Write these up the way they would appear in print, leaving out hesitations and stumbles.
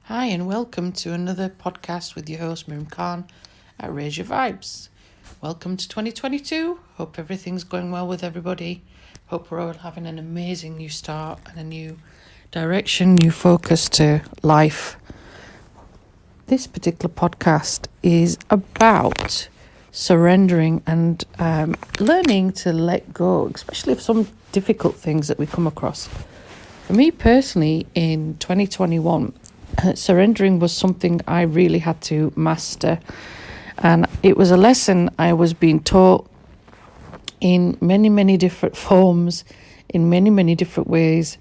Hi, and welcome to another podcast with your host, Miriam Khan at Raise Your Vibes. Welcome to 2022. Hope everything's going well with everybody. Hope we're all having an amazing new start and a new direction, new focus to life. This particular podcast is about surrendering and learning to let go, especially of some difficult things that we come across. For me personally, in 2021, surrendering was something I really had to master, and it was a lesson I was being taught in many different forms, in many different ways,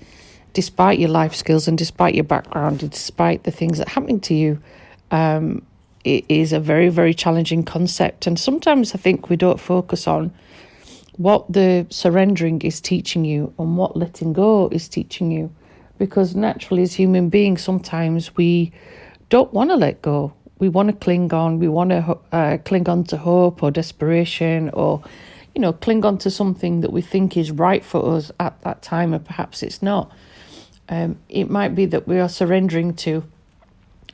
despite your life skills and despite your background, and despite the things that are happening to you. It is a very challenging concept, and sometimes I think we don't focus on what the surrendering is teaching you and what letting go is teaching you. Because naturally, as human beings, sometimes we don't want to let go. We want to cling on. We want to cling on to hope or desperation, or, cling on to something that we think is right for us at that time, and perhaps it's not. It might be that we are surrendering to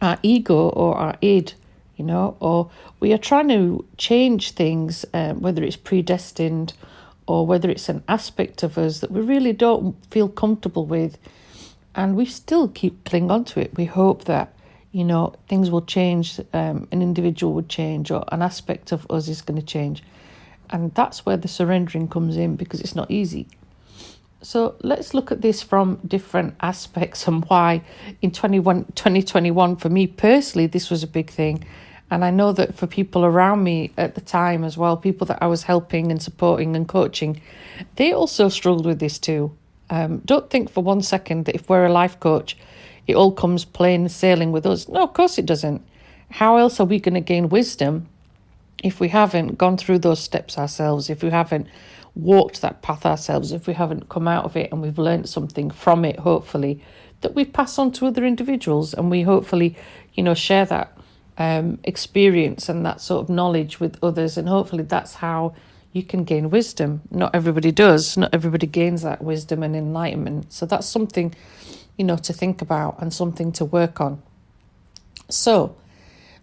our ego or our id, or we are trying to change things, whether it's predestined or whether it's an aspect of us that we really don't feel comfortable with. And we still cling on to it. We hope that, things will change, an individual would change, or an aspect of us is going to change. And that's where the surrendering comes in, because it's not easy. So let's look at this from different aspects and why in 2021, for me personally, this was a big thing. And I know that for people around me at the time as well, people that I was helping and supporting and coaching, they also struggled with this too. Don't think for 1 second that if we're a life coach, it all comes plain sailing with us. No, of course it doesn't. How else are we going to gain wisdom if we haven't gone through those steps ourselves, if we haven't walked that path ourselves, if we haven't come out of it and we've learned something from it, hopefully, that we pass on to other individuals, and we hopefully, share that experience and that sort of knowledge with others, and hopefully that's how you can gain wisdom. Not everybody does. Not everybody gains that wisdom and enlightenment. So that's something, to think about and something to work on. So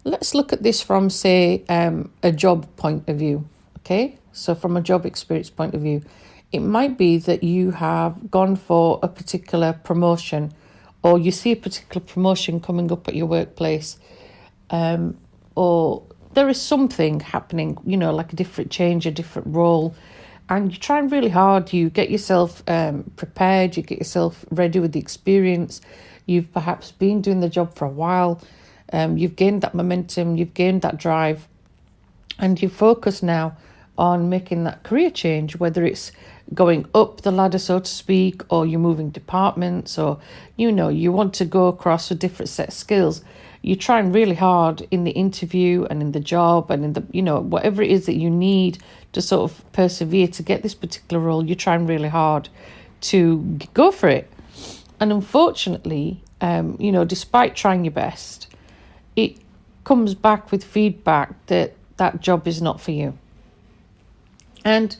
let's look at this from, say, a job point of view. Okay. So from a job experience point of view, it might be that you have gone for a particular promotion, or you see a particular promotion coming up at your workplace, or there is something happening, like a different change, a different role, and you try really hard. You get yourself prepared, you get yourself ready with the experience. You've perhaps been doing the job for a while. You've gained that momentum, you've gained that drive, and you focus now on making that career change, whether it's going up the ladder, so to speak, or you're moving departments, or, you want to go across a different set of skills. You're trying really hard in the interview and in the job and in the, whatever it is that you need to sort of persevere to get this particular role. You're trying really hard to go for it. And unfortunately, despite trying your best, it comes back with feedback that that job is not for you. And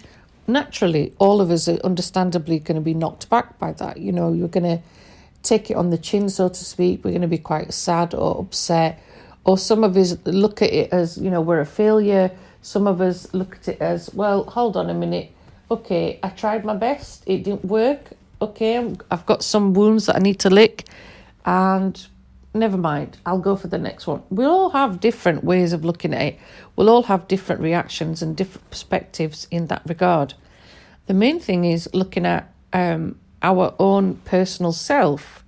naturally, all of us are understandably going to be knocked back by that. You're going to take it on the chin, so to speak. We're going to be quite sad or upset. Or some of us look at it as, we're a failure. Some of us look at it as, well, hold on a minute. Okay, I tried my best. It didn't work. Okay, I've got some wounds that I need to lick. And never mind, I'll go for the next one. We'll all have different ways of looking at it. We'll all have different reactions and different perspectives in that regard. The main thing is looking at our own personal self.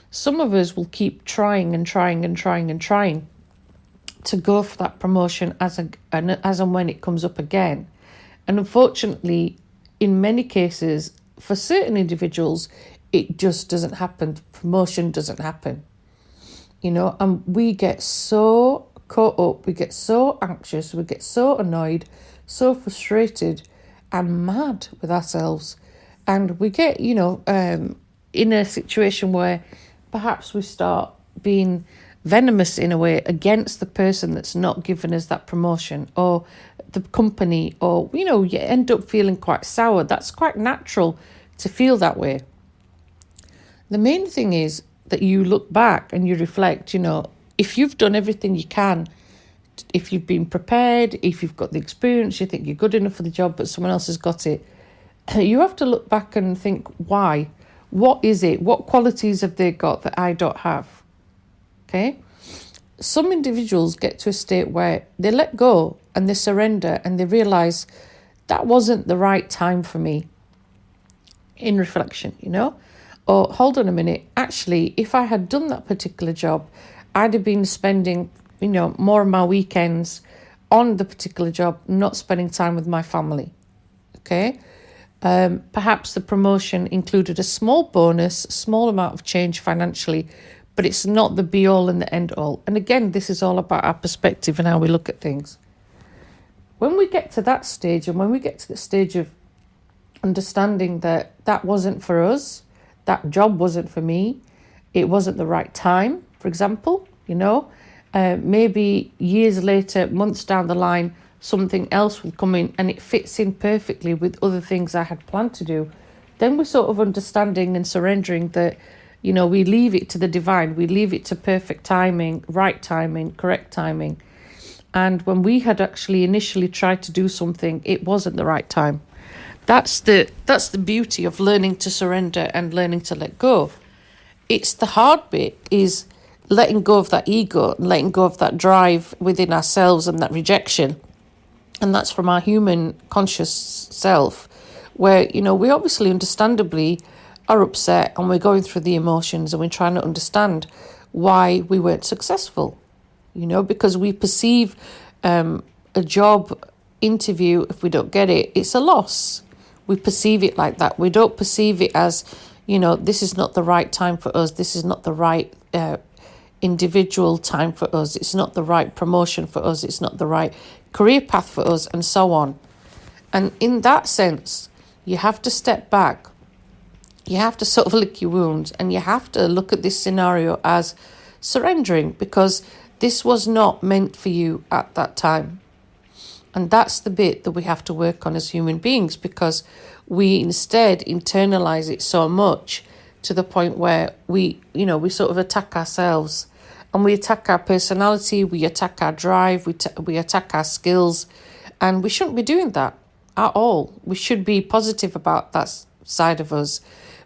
Some of us will keep trying and trying to go for that promotion as and when it comes up again. And unfortunately, in many cases, for certain individuals, it just doesn't happen. Promotion doesn't happen. And we get so caught up, we get so anxious, we get so annoyed, so frustrated and mad with ourselves. And we get, in a situation where perhaps we start being venomous in a way against the person that's not given us that promotion, or the company, or, you end up feeling quite sour. That's quite natural to feel that way. The main thing is that you look back and you reflect, if you've done everything you can, if you've been prepared, if you've got the experience, you think you're good enough for the job, but someone else has got it, you have to look back and think, why? What is it? What qualities have they got that I don't have? Okay? Some individuals get to a state where they let go and they surrender and they realise that wasn't the right time for me, in reflection, Or hold on a minute, actually, if I had done that particular job, I'd have been spending, more of my weekends on the particular job, not spending time with my family. Okay? Perhaps the promotion included a small bonus, a small amount of change financially, but it's not the be all and the end all. And again, this is all about our perspective and how we look at things. When we get to that stage, and when we get to the stage of understanding that that wasn't for us, that job wasn't for me, it wasn't the right time, for example, maybe years later, months down the line, something else will come in and it fits in perfectly with other things I had planned to do, then we're sort of understanding and surrendering that, we leave it to the divine, we leave it to perfect timing, right timing, correct timing. And when we had actually initially tried to do something, it wasn't the right time. That's the beauty of learning to surrender and learning to let go. It's the hard bit, is letting go of that ego and letting go of that drive within ourselves and that rejection. And that's from our human conscious self, where, we obviously understandably are upset and we're going through the emotions and we're trying to understand why we weren't successful, because we perceive a job interview, if we don't get it, it's a loss. We perceive it like that. We don't perceive it as, this is not the right time for us. This is not the right individual time for us. It's not the right promotion for us. It's not the right career path for us, and so on. And in that sense, you have to step back. You have to sort of lick your wounds, and you have to look at this scenario as surrendering, because this was not meant for you at that time. And that's the bit that we have to work on as human beings, because we instead internalize it so much to the point where we sort of attack ourselves, and we attack our personality, we attack our drive, we attack our skills, and we shouldn't be doing that at all. We should be positive about that side of us.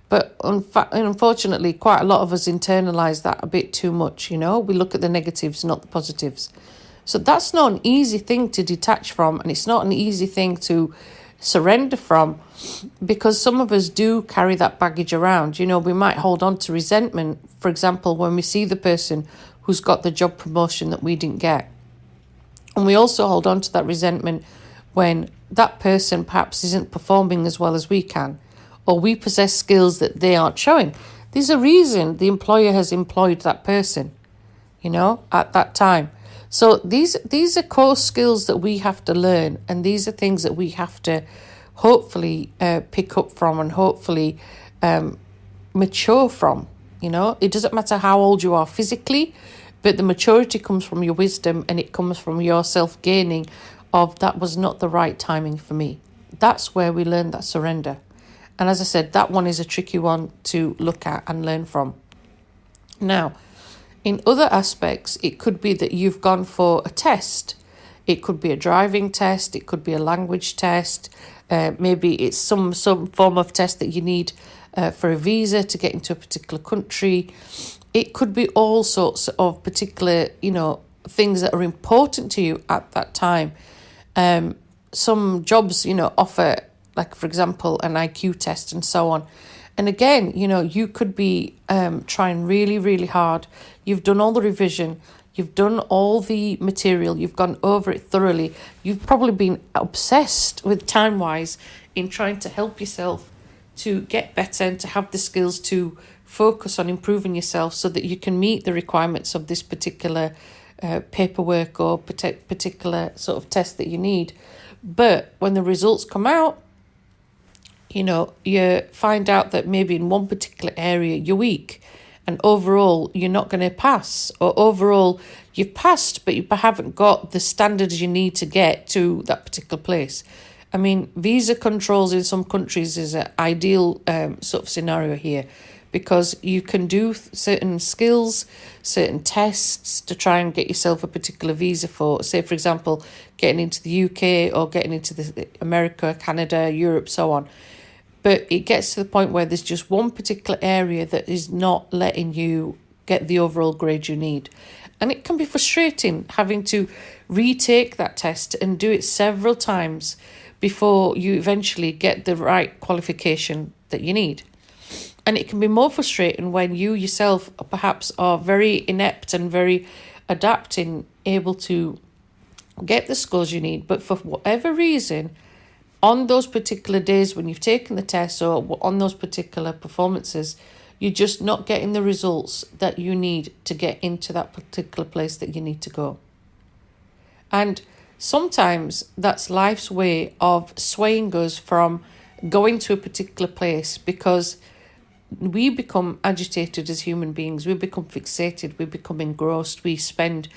But unfortunately, quite a lot of us internalize that a bit too much, We look at the negatives, not the positives. So that's not an easy thing to detach from, and it's not an easy thing to surrender from, because some of us do carry that baggage around. We might hold on to resentment, for example, when we see the person who's got the job promotion that we didn't get. And we also hold on to that resentment when that person perhaps isn't performing as well as we can, or we possess skills that they aren't showing. There's a reason the employer has employed that person, at that time. So these are core skills that we have to learn, and these are things that we have to hopefully pick up from and hopefully mature from. It doesn't matter how old you are physically, but the maturity comes from your wisdom, and it comes from your self-gaining of that was not the right timing for me. That's where we learn that surrender. And as I said, that one is a tricky one to look at and learn from. Now, in other aspects, it could be that you've gone for a test. It could be a driving test. It could be a language test. Maybe it's some form of test that you need for a visa to get into a particular country. It could be all sorts of particular, things that are important to you at that time. Some jobs, offer, like, for example, an IQ test and so on. And again, you could be trying really, really hard. You've done all the revision. You've done all the material. You've gone over it thoroughly. You've probably been obsessed with time-wise in trying to help yourself to get better and to have the skills to focus on improving yourself so that you can meet the requirements of this particular paperwork or particular sort of test that you need. But when the results come out, you find out that maybe in one particular area you're weak, and overall you're not going to pass, or overall you've passed but you haven't got the standards you need to get to that particular place. I mean, visa controls in some countries is an ideal sort of scenario here, because you can do certain skills, certain tests to try and get yourself a particular visa for, say, for example, getting into the UK or getting into the America, Canada, Europe, so on. But it gets to the point where there's just one particular area that is not letting you get the overall grade you need. And it can be frustrating having to retake that test and do it several times before you eventually get the right qualification that you need. And it can be more frustrating when you yourself perhaps are very inept and very adept in able to get the scores you need, but for whatever reason, on those particular days when you've taken the test or on those particular performances, you're just not getting the results that you need to get into that particular place that you need to go. And sometimes that's life's way of swaying us from going to a particular place, because we become agitated as human beings. We become fixated. We become engrossed. We spend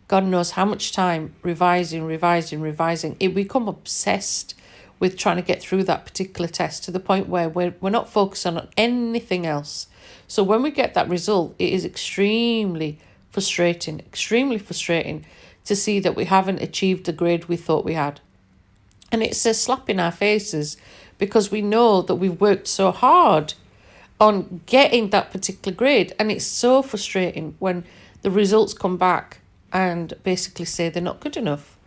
God knows how much time revising. We become obsessed with trying to get through that particular test to the point where we're not focusing on anything else. So when we get that result, it is extremely frustrating to see that we haven't achieved the grade we thought we had. And it's a slap in our faces, because we know that we've worked so hard on getting that particular grade. And it's so frustrating when the results come back and basically say they're not good enough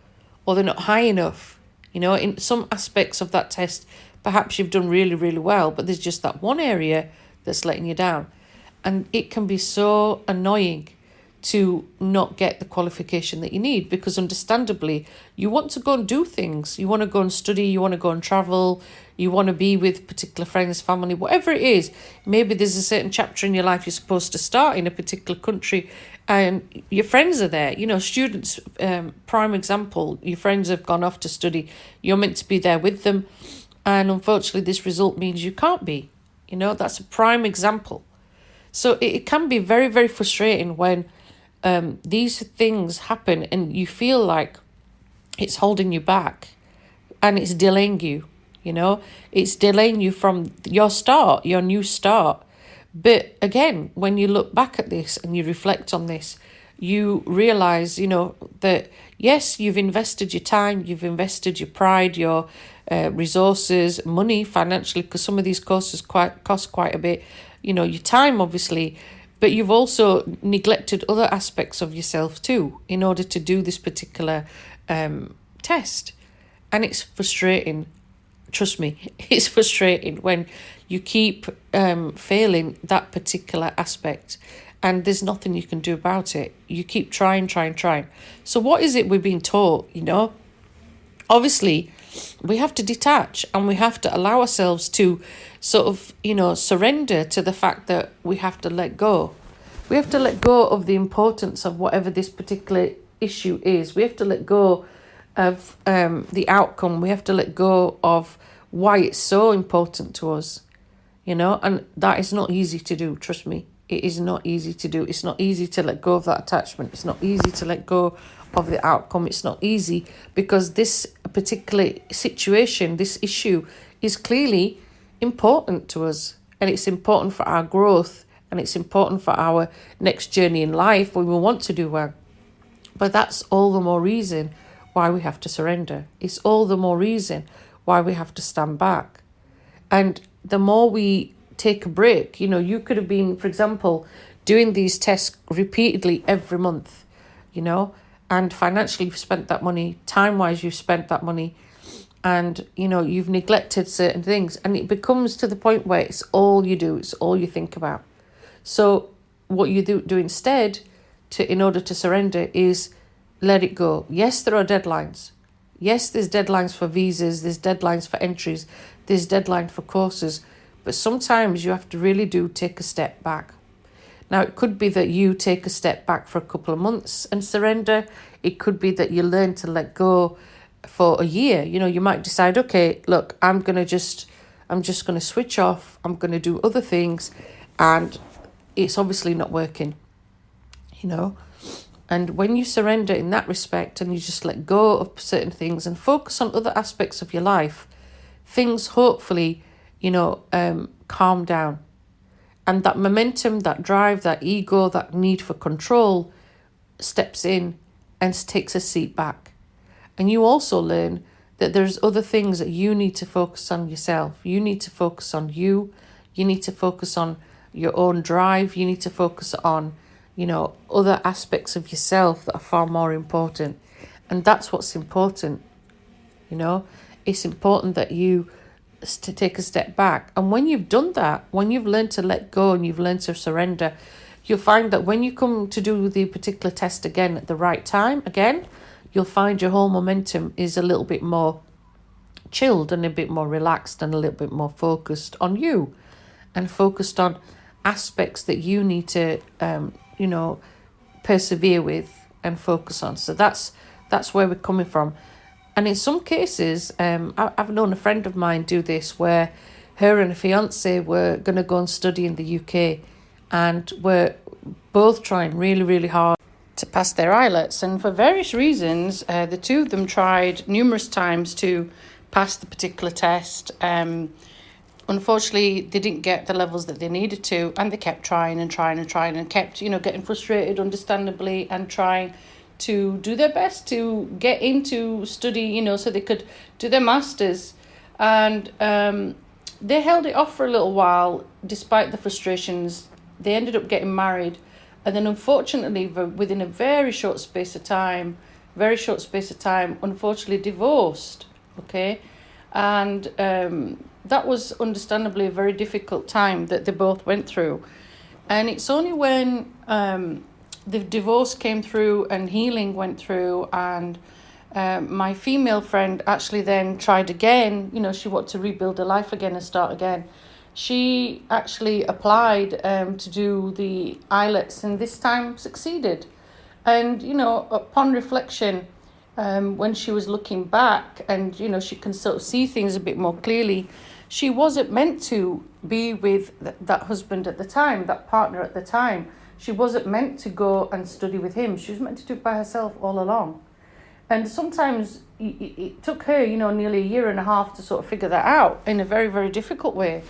or they're not high enough. You know, in some aspects of that test, perhaps you've done really, really well, but there's just that one area that's letting you down. And it can be so annoying to not get the qualification that you need, because understandably, you want to go and do things. You want to go and study, you want to go and travel, you want to be with particular friends, family, whatever it is. Maybe there's a certain chapter in your life you're supposed to start in a particular country and your friends are there. You know, students, prime example, your friends have gone off to study. You're meant to be there with them. And unfortunately, this result means you can't be. You know, that's a prime example. So it can be very, very frustrating when these things happen and you feel like it's holding you back and it's delaying you, you know, it's delaying you from your start, your new start. But again, when you look back at this and you reflect on this, you realise, you know, that yes, you've invested your time, you've invested your pride, your resources, money, financially, because some of these courses cost quite a bit, you know, your time obviously, but you've also neglected other aspects of yourself too in order to do this particular test. And it's frustrating. Trust me, it's frustrating when you keep failing that particular aspect and there's nothing you can do about it. You keep trying. So what is it we're being taught, you know? Obviously, we have to detach and we have to allow ourselves to sort of, you know, surrender to the fact that we have to let go. We have to let go of the importance of whatever this particular issue is. We have to let go of the outcome. We have to let go of why it's so important to us, you know, and that is not easy to do. Trust me, it is not easy to do. It's not easy to let go of that attachment. It's not easy to let go of the outcome. It's not easy because this particular situation, this issue is clearly important to us, and it's important for our growth, and it's important for our next journey in life when we want to do well. But that's all the more reason why we have to surrender. It's all the more reason why we have to stand back. And the more we take a break, you know, you could have been, for example, doing these tests repeatedly every month, you know, and financially you've spent that money, time-wise you've spent that money, and, you know, you've neglected certain things, and it becomes to the point where it's all you do, it's all you think about. So what you do instead in order to surrender is let it go. Yes, there are deadlines. Yes, there's deadlines for visas, there's deadlines for entries, there's deadline for courses, but sometimes you have to really take a step back. Now, it could be that you take a step back for a couple of months and surrender. It could be that you learn to let go for a year. You know, you might decide, okay, look, I'm just going to switch off. I'm going to do other things, and it's obviously not working, you know. And when you surrender in that respect and you just let go of certain things and focus on other aspects of your life, things hopefully, you know, calm down. And that momentum, that drive, that ego, that need for control steps in and takes a seat back. And you also learn that there's other things that you need to focus on yourself. You need to focus on you. You need to focus on your own drive. You need to focus on, other aspects of yourself that are far more important. And that's what's important. It's important that you to take a step back. And when you've done that, when you've learned to let go and you've learned to surrender, you'll find that when you come to do the particular test again at the right time, you'll find your whole momentum is a little bit more chilled and a bit more relaxed and a little bit more focused on you and focused on aspects that you need to, persevere with and focus on. So that's where we're coming from. And in some cases, I've known a friend of mine do this where her and her fiance were going to go and study in the UK and were both trying really, really hard to pass their IELTS. And for various reasons, the two of them tried numerous times to pass the particular test. Unfortunately, they didn't get the levels that they needed to, and they kept trying and kept, getting frustrated, understandably, and trying to do their best to get into study, so they could do their masters. And they held it off for a little while, despite the frustrations. They ended up getting married. And then unfortunately, within a very short space of time, unfortunately divorced, okay? And that was understandably a very difficult time that they both went through. And it's only when the divorce came through and healing went through and my female friend actually then tried again, she wanted to rebuild her life again and start again. She actually applied to do the IELTS and this time succeeded. And, upon reflection, when she was looking back and, she can sort of see things a bit more clearly, she wasn't meant to be with that husband at the time, that partner at the time. She wasn't meant to go and study with him. She was meant to do it by herself all along. And sometimes it took her, nearly a year and a half to sort of figure that out in a very, very difficult way.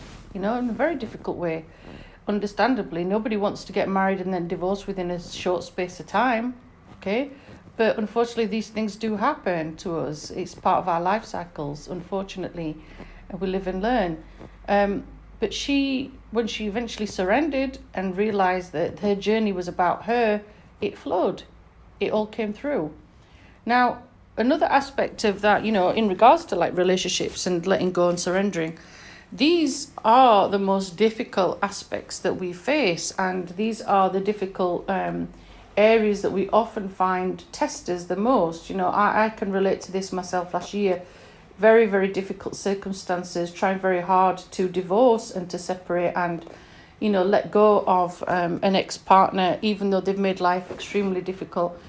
Understandably, nobody wants to get married and then divorce within a short space of time, okay? But unfortunately, these things do happen to us. It's part of our life cycles, unfortunately, and we live and learn. But when she eventually surrendered and realised that her journey was about her, it flowed. It all came through. Now, another aspect of that, in regards to like relationships and letting go and surrendering, these are the most difficult aspects that we face, and these are the difficult areas that we often find test us the most. I can relate to this myself last year. Very, very difficult circumstances, trying very hard to divorce and to separate and, let go of an ex-partner, even though they've made life extremely difficult.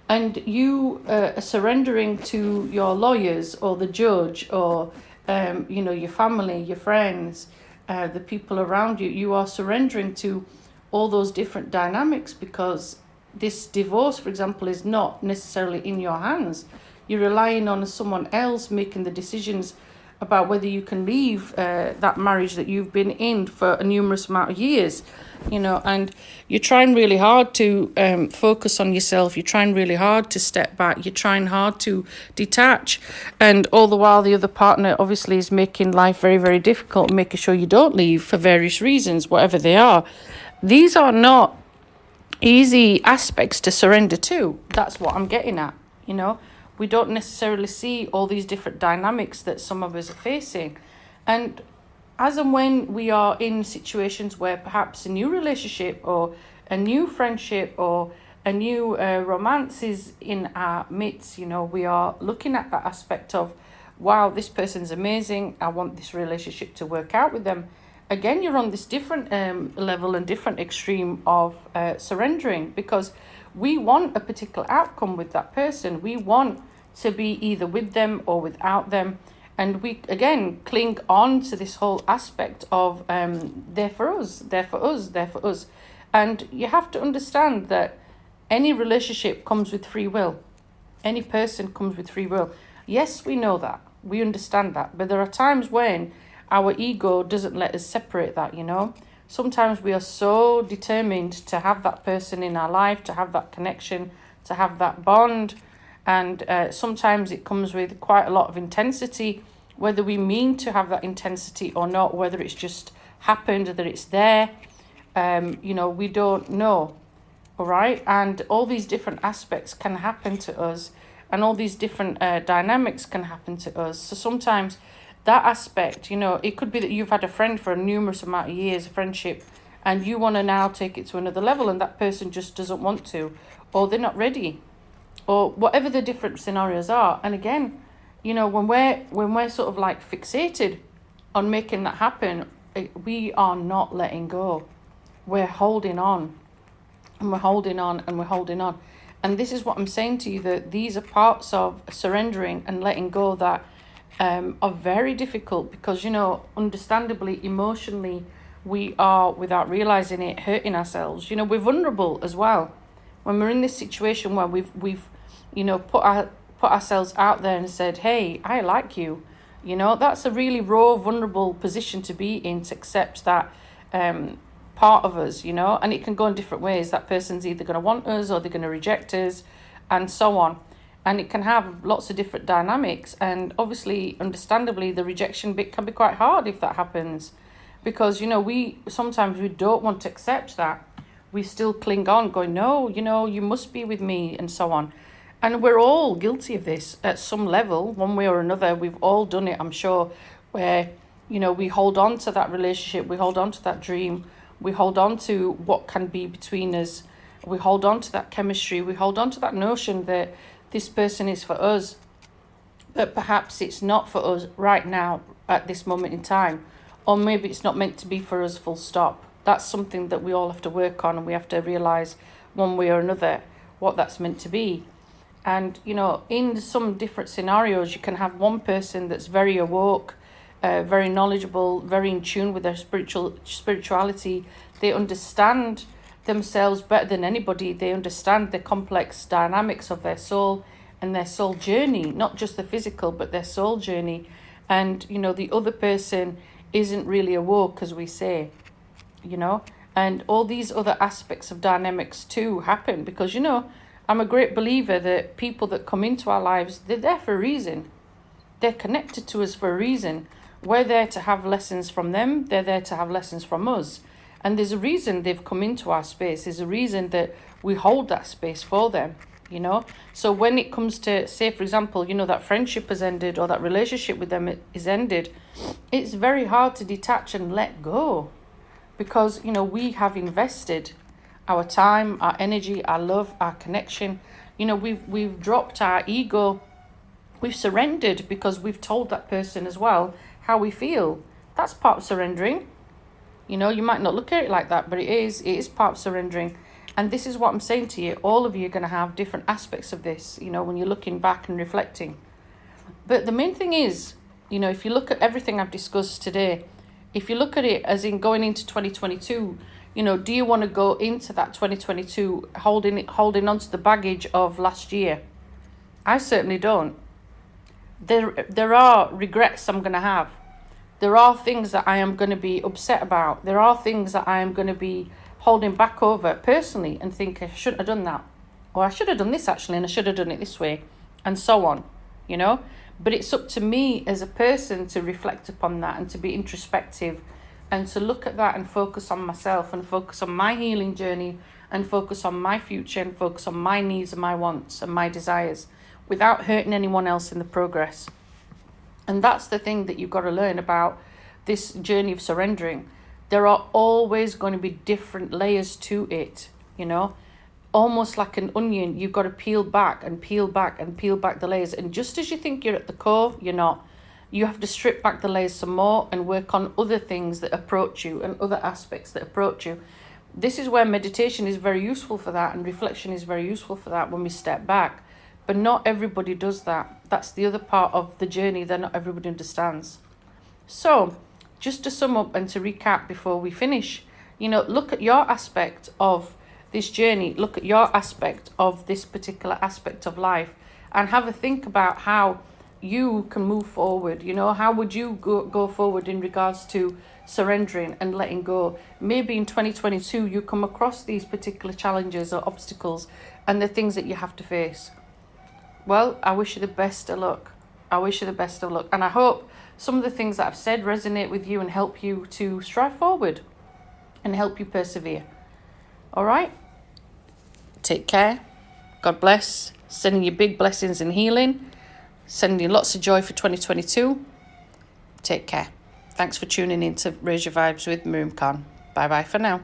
And you are surrendering to your lawyers or the judge or, your family, your friends, the people around you. You are surrendering to all those different dynamics because this divorce, for example, is not necessarily in your hands. You're relying on someone else making the decisions about whether you can leave that marriage that you've been in for a numerous amount of years, and you're trying really hard to focus on yourself. You're trying really hard to step back. You're trying hard to detach. And all the while, the other partner obviously is making life very, very difficult, making sure you don't leave for various reasons, whatever they are. These are not easy aspects to surrender to. That's what I'm getting at, We don't necessarily see all these different dynamics that some of us are facing. And as and when we are in situations where perhaps a new relationship or a new friendship or a new romance is in our midst, we are looking at that aspect of, wow, this person's amazing. I want this relationship to work out with them. Again, you're on this different level and different extreme of surrendering because we want a particular outcome with that person. We want to be either with them or without them. And we, again, cling on to this whole aspect of they're for us, they're for us, they're for us. And you have to understand that any relationship comes with free will. Any person comes with free will. Yes, we know that. We understand that. But there are times when our ego doesn't let us separate that, Sometimes we are so determined to have that person in our life, to have that connection, to have that bond. And sometimes it comes with quite a lot of intensity, whether we mean to have that intensity or not, whether it's just happened, that it's there. We don't know. All right. And all these different aspects can happen to us, and all these different dynamics can happen to us. So sometimes that aspect, it could be that you've had a friend for a numerous amount of years, a friendship, and you want to now take it to another level, and that person just doesn't want to, or they're not ready, or whatever the different scenarios are. And again, when we're sort of like fixated on making that happen, we are not letting go. We're holding on, and we're holding on, and we're holding on. And this is what I'm saying to you, that these are parts of surrendering and letting go that are very difficult, because, understandably, emotionally, we are, without realizing it, hurting ourselves. We're vulnerable as well. When we're in this situation where we've put ourselves out there and said, hey, I like you, that's a really raw, vulnerable position to be in, to accept that part of us, and it can go in different ways. That person's either going to want us or they're going to reject us, and so on. And it can have lots of different dynamics. And obviously, understandably, the rejection bit can be quite hard if that happens, because, we sometimes we don't want to accept that. We still cling on, going, no, you must be with me, and so on. And we're all guilty of this at some level, one way or another. We've all done it, I'm sure, where, we hold on to that relationship, we hold on to that dream, we hold on to what can be between us, we hold on to that chemistry, we hold on to that notion that this person is for us, but perhaps it's not for us right now at this moment in time, or maybe it's not meant to be for us, full stop. That's something that we all have to work on, and we have to realize one way or another what that's meant to be. And in some different scenarios, you can have one person that's very awoke, very knowledgeable, very in tune with their spirituality. They understand themselves better than anybody. They understand the complex dynamics of their soul and their soul journey, not just the physical, but their soul journey. And the other person isn't really awoke, as we say, and all these other aspects of dynamics too happen, because I'm a great believer that people that come into our lives, they're there for a reason. They're connected to us for a reason. We're there to have lessons from them. They're there to have lessons from us. And there's a reason they've come into our space. There's a reason that we hold that space for them, So when it comes to, say, for example, that friendship has ended, or that relationship with them is ended, it's very hard to detach and let go, because, we have invested our time, our energy, our love, our connection. We've dropped our ego. We've surrendered because we've told that person as well how we feel. That's part of surrendering. You might not look at it like that, but it is part of surrendering. And this is what I'm saying to you. All of you are going to have different aspects of this, when you're looking back and reflecting. But the main thing is, if you look at everything I've discussed today, if you look at it as in going into 2022, do you want to go into that 2022 holding on to the baggage of last year? I certainly don't. There are regrets I'm going to have. There are things that I am going to be upset about. There are things that I am going to be holding back over personally and think I shouldn't have done that. Or I should have done this actually, and I should have done it this way, and so on, But it's up to me as a person to reflect upon that and to be introspective and to look at that and focus on myself and focus on my healing journey and focus on my future and focus on my needs and my wants and my desires without hurting anyone else in the progress. And that's the thing that you've got to learn about this journey of surrendering. There are always going to be different layers to it, almost like an onion. You've got to peel back and peel back and peel back the layers. And just as you think you're at the core, you're not. You have to strip back the layers some more and work on other things that approach you and other aspects that approach you. This is where meditation is very useful for that, and reflection is very useful for that when we step back. But not everybody does that. That's the other part of the journey that not everybody understands. So, just to sum up and to recap before we finish, look at your aspect of this journey. Look at your aspect of this particular aspect of life and have a think about how you can move forward. You know, how would you go forward in regards to surrendering and letting go? Maybe in 2022 you come across these particular challenges or obstacles and the things that you have to face. Well, I wish you the best of luck. I wish you the best of luck. And I hope some of the things that I've said resonate with you and help you to strive forward and help you persevere. All right? Take care. God bless. Sending you big blessings and healing. Sending you lots of joy for 2022. Take care. Thanks for tuning in to Raise Your Vibes with Miriam Khan. Bye-bye for now.